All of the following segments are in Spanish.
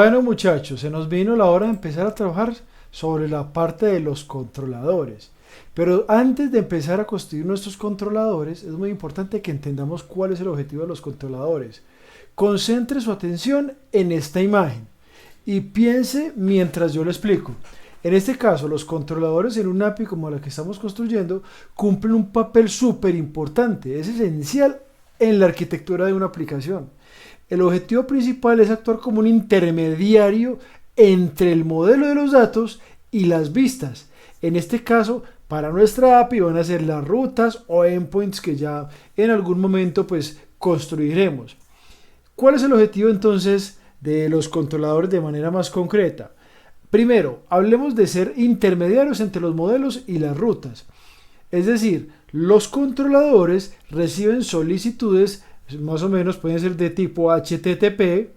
Bueno, muchachos, se nos vino la hora de empezar a trabajar sobre la parte de los controladores. Pero antes de empezar a construir nuestros controladores, es muy importante que entendamos cuál es el objetivo de los controladores. Concentre su atención en esta imagen y piense mientras yo lo explico. En este caso, los controladores en un API como la que estamos construyendo cumplen un papel súper importante, es esencial en la arquitectura de una aplicación. El objetivo principal es actuar como un intermediario entre el modelo de los datos y las vistas. En este caso, para nuestra API van a ser las rutas o endpoints que ya en algún momento pues construiremos. ¿Cuál es el objetivo entonces de los controladores de manera más concreta? Primero, hablemos de ser intermediarios entre los modelos y las rutas. Es decir, los controladores reciben solicitudes, más o menos pueden ser de tipo HTTP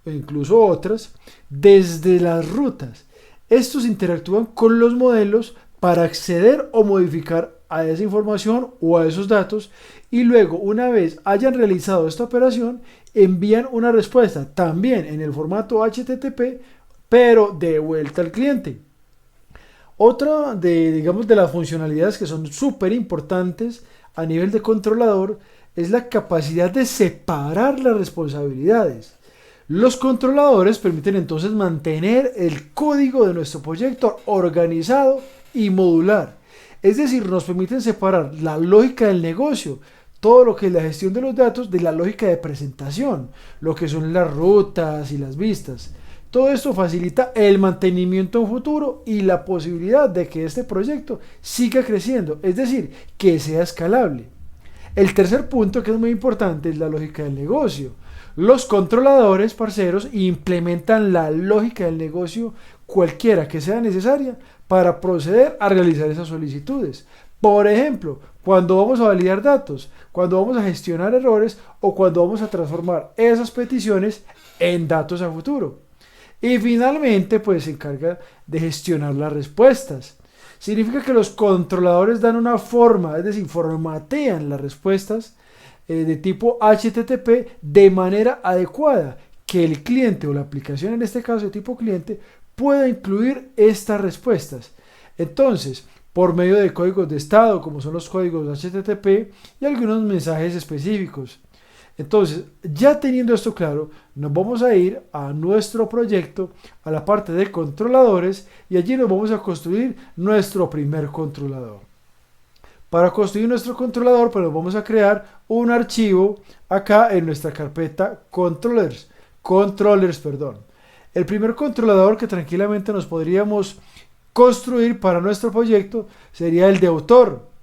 o incluso otras, desde las rutas. Estos interactúan con los modelos para acceder o modificar a esa información o a esos datos y luego, una vez hayan realizado esta operación, envían una respuesta también en el formato HTTP, pero de vuelta al cliente. Otra de las funcionalidades que son súper importantes a nivel de controlador es la capacidad de separar las responsabilidades. Los controladores permiten entonces mantener el código de nuestro proyecto organizado y modular. Es decir, nos permiten separar la lógica del negocio, todo lo que es la gestión de los datos, de la lógica de presentación, lo que son las rutas y las vistas. Todo esto facilita el mantenimiento en futuro y la posibilidad de que este proyecto siga creciendo, es decir, que sea escalable. El tercer punto que es muy importante es la lógica del negocio. Los controladores, parceros, implementan la lógica del negocio cualquiera que sea necesaria para proceder a realizar esas solicitudes. Por ejemplo, cuando vamos a validar datos, cuando vamos a gestionar errores o cuando vamos a transformar esas peticiones en datos a futuro. Y finalmente, pues se encarga de gestionar las respuestas. Significa que los controladores dan una forma, es decir, formatean las respuestas de tipo HTTP de manera adecuada, que el cliente o la aplicación, en este caso de tipo cliente, pueda incluir estas respuestas. Entonces, por medio de códigos de estado, como son los códigos HTTP y algunos mensajes específicos. Entonces, ya teniendo esto claro, nos vamos a ir a nuestro proyecto, a la parte de controladores, y allí nos vamos a construir nuestro primer controlador. Para construir nuestro controlador, pues vamos a crear un archivo acá en nuestra carpeta controllers. El primer controlador que tranquilamente nos podríamos construir para nuestro proyecto sería el de autor.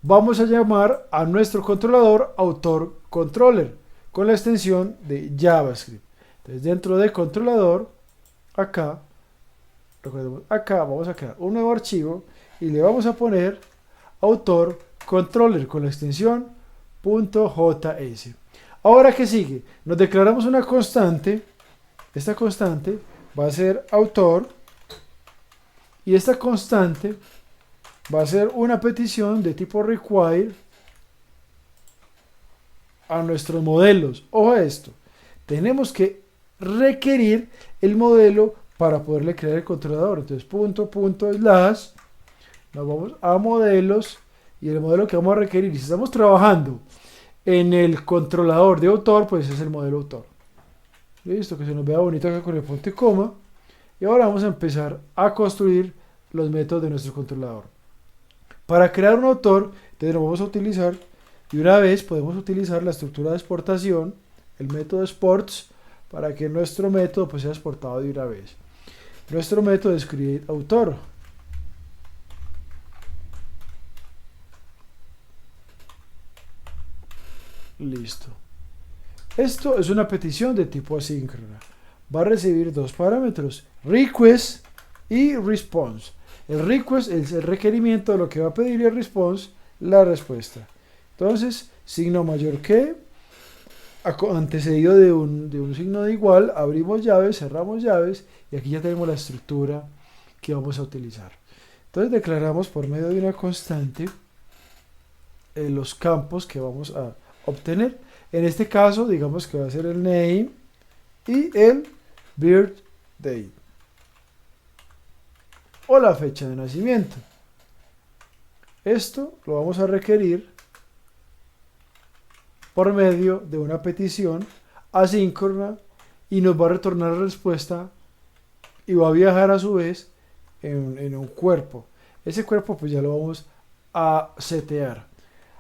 Vamos a llamar a nuestro controlador autor controller con la extensión de JavaScript. Entonces, dentro de controlador, acá vamos a crear un nuevo archivo y le vamos a poner autor controller con la extensión .js. Ahora, ¿qué sigue? Nos declaramos una constante. Esta constante va a ser autor y esta constante va a ser una petición de tipo require a nuestros modelos. Ojo a esto, tenemos que requerir el modelo para poderle crear el controlador. Entonces slash, nos vamos a modelos y el modelo que vamos a requerir, y si estamos trabajando en el controlador de autor, pues es el modelo autor. Listo, que se nos vea bonito acá con el punto y coma. Y ahora vamos a empezar a construir los métodos de nuestro controlador. Para crear un autor, entonces lo vamos a utilizar, y una vez podemos utilizar la estructura de exportación, el método exports, para que nuestro método pues sea exportado de una vez. Nuestro método es createAutor. Listo. Esto es una petición de tipo asíncrona. Va a recibir dos parámetros, request y response. El request es el requerimiento de lo que va a pedir, y el response, la respuesta. Entonces, signo mayor que, antecedido de un signo de igual, abrimos llaves, cerramos llaves, y aquí ya tenemos la estructura que vamos a utilizar. Entonces declaramos por medio de una constante los campos que vamos a obtener. En este caso, digamos que va a ser el name y el birth date o la fecha de nacimiento. Esto lo vamos a requerir por medio de una petición asíncrona y nos va a retornar la respuesta y va a viajar a su vez en un cuerpo. Ese cuerpo pues ya lo vamos a setear.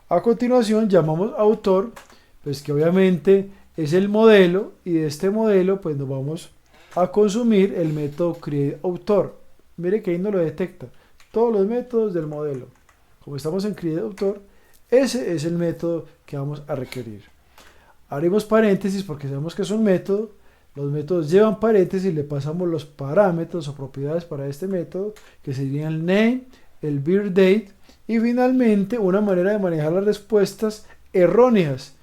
A continuación llamamos autor, pues que obviamente es el modelo, y de este modelo pues nos vamos a consumir el método createAutor. Mire que ahí no lo detecta. Todos los métodos del modelo. Como estamos en createAutor, ese es el método que vamos a requerir. Abrimos paréntesis porque sabemos que es un método. Los métodos llevan paréntesis, le pasamos los parámetros o propiedades para este método, que serían el name, el birth date, y finalmente una manera de manejar las respuestas erróneas,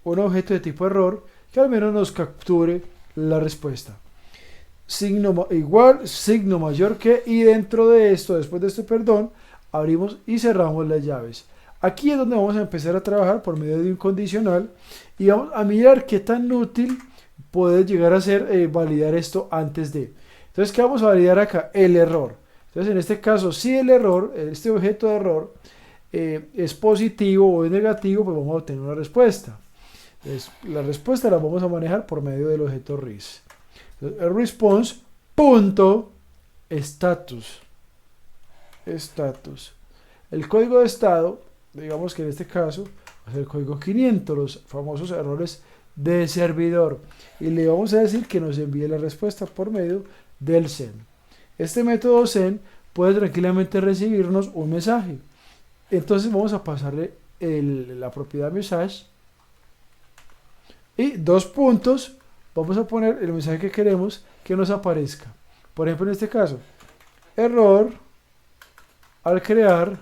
un objeto de tipo error que al menos nos capture la respuesta. Signo igual, signo mayor que, y dentro de esto, después de este perdón, abrimos y cerramos las llaves. Aquí es donde vamos a empezar a trabajar por medio de un condicional y vamos a mirar qué tan útil puede llegar a ser validar esto antes de. Entonces, ¿qué vamos a validar acá? El error. Entonces, en este caso, si el error, este objeto de error, es positivo o es negativo, pues vamos a obtener una respuesta. Entonces, la respuesta la vamos a manejar por medio del objeto res. Entonces, el response punto status. El código de estado, digamos que en este caso, va a ser el código 500, los famosos errores de servidor. Y le vamos a decir que nos envíe la respuesta por medio del send. Este método send puede tranquilamente recibirnos un mensaje. Entonces vamos a pasarle la propiedad message y dos puntos. Vamos a poner el mensaje que queremos que nos aparezca. Por ejemplo, en este caso, error al crear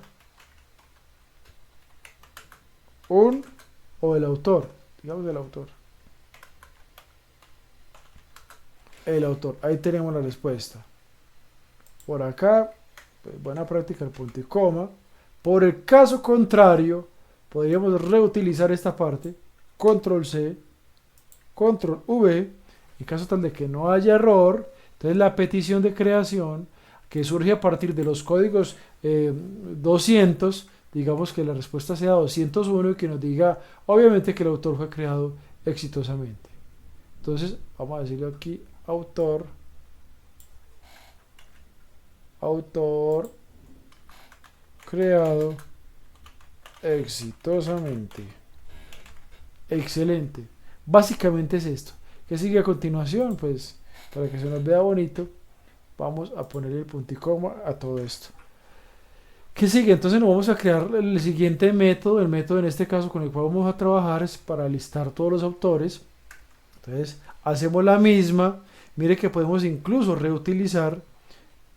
el autor, digamos el autor. Ahí tenemos la respuesta. Por acá, pues, buena práctica el punto y coma. Por el caso contrario, podríamos reutilizar esta parte, control C, control V, en caso tal de que no haya error. Entonces la petición de creación, que surge a partir de los códigos 200, digamos que la respuesta sea 201 y que nos diga, obviamente, que el autor fue creado exitosamente. Entonces, vamos a decirle aquí, autor creado exitosamente. Excelente. Básicamente es esto. ¿Qué sigue a continuación? Pues para que se nos vea bonito, vamos a ponerle el punto y coma a todo esto. ¿Qué sigue? Entonces nos vamos a crear el siguiente método. El método en este caso con el cual vamos a trabajar es para listar todos los autores. Entonces hacemos la misma. Mire que podemos incluso reutilizar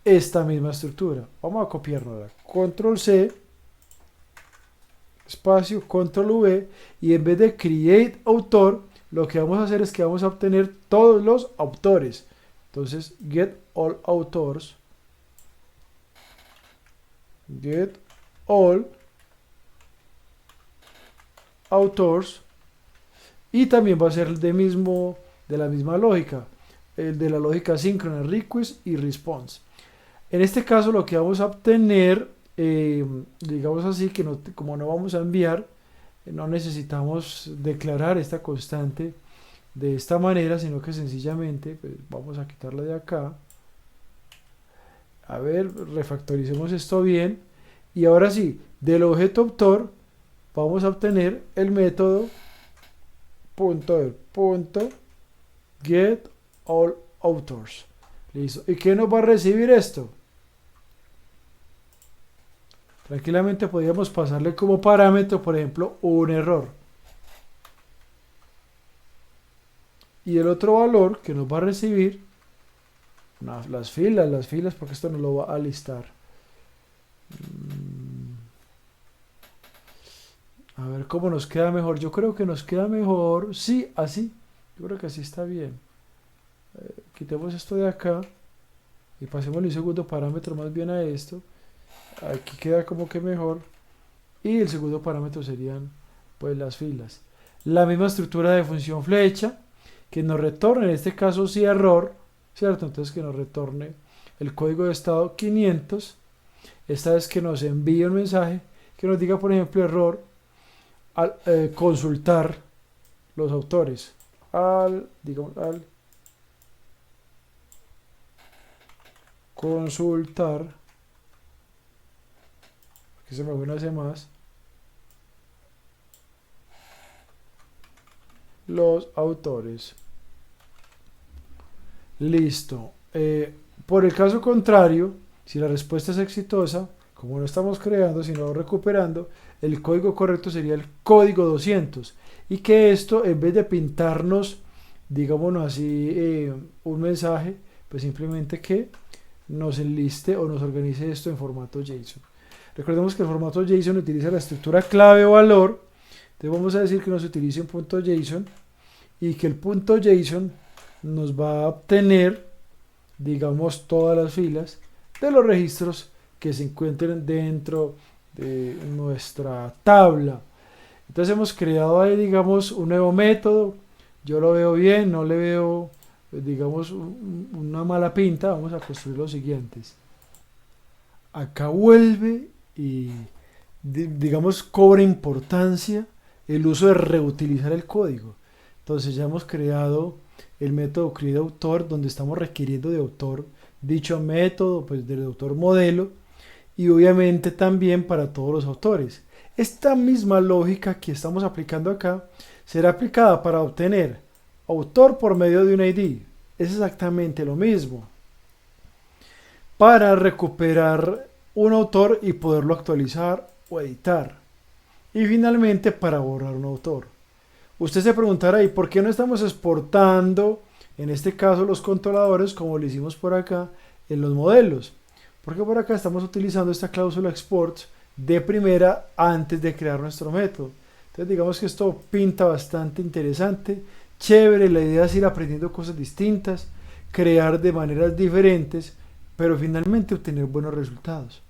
esta misma estructura. Vamos a copiarla. Control C, espacio, Control V, y en vez de create autor, lo que vamos a hacer es que vamos a obtener todos los autores. Entonces, get all authors, y también va a ser de la misma lógica, el de la lógica síncrona, request y response. En este caso lo que vamos a obtener, digamos así, que no, como no vamos a enviar, no necesitamos declarar esta constante de esta manera, sino que sencillamente pues, vamos a quitarla de acá. A ver, refactoricemos esto bien. Y ahora sí, del objeto autor vamos a obtener el método get all authors. Listo. ¿Y qué nos va a recibir esto? Tranquilamente podríamos pasarle como parámetro, por ejemplo, un error. Y el otro valor que nos va a recibir, las filas, porque esto nos lo va a listar. A ver cómo nos queda mejor. Yo creo que nos queda mejor, sí, así. Yo creo que así está bien. Quitemos esto de acá y pasemos un segundo parámetro más bien a esto. Aquí queda como que mejor. Y el segundo parámetro serían pues las filas. La misma estructura de función flecha que nos retorna en este caso si error, ¿cierto? Entonces que nos retorne el código de estado 500. Esta vez que nos envíe un mensaje que nos diga, por ejemplo, error al consultar los autores. Digamos, al consultar, que se me fue una vez más, los autores. Listo. Por el caso contrario, si la respuesta es exitosa, como no estamos creando, sino recuperando, el código correcto sería el código 200. Y que esto, en vez de pintarnos, digámonos así, un mensaje, pues simplemente que nos enliste o nos organice esto en formato JSON. Recordemos que el formato JSON utiliza la estructura clave o valor. Entonces vamos a decir que nos utilice un punto JSON y que el punto JSON nos va a obtener, digamos, todas las filas de los registros que se encuentren dentro de nuestra tabla. Entonces hemos creado ahí, digamos, un nuevo método. Yo lo veo bien, no le veo, digamos, una mala pinta. Vamos a construir los siguientes. Acá vuelve y, digamos, cobra importancia el uso de reutilizar el código. Entonces ya hemos creado el método createAutor, donde estamos requiriendo de autor dicho método, pues del autor modelo, y obviamente también para todos los autores. Esta misma lógica que estamos aplicando acá será aplicada para obtener autor por medio de un ID. Es exactamente lo mismo. Para recuperar un autor y poderlo actualizar o editar. Y finalmente para borrar un autor. Usted se preguntará, ¿y por qué no estamos exportando, en este caso, los controladores como lo hicimos por acá en los modelos? Porque por acá estamos utilizando esta cláusula export de primera antes de crear nuestro método. Entonces digamos que esto pinta bastante interesante, chévere, la idea es ir aprendiendo cosas distintas, crear de maneras diferentes, pero finalmente obtener buenos resultados.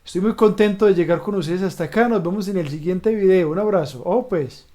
Estoy muy contento de llegar con ustedes hasta acá, nos vemos en el siguiente video, un abrazo, pues.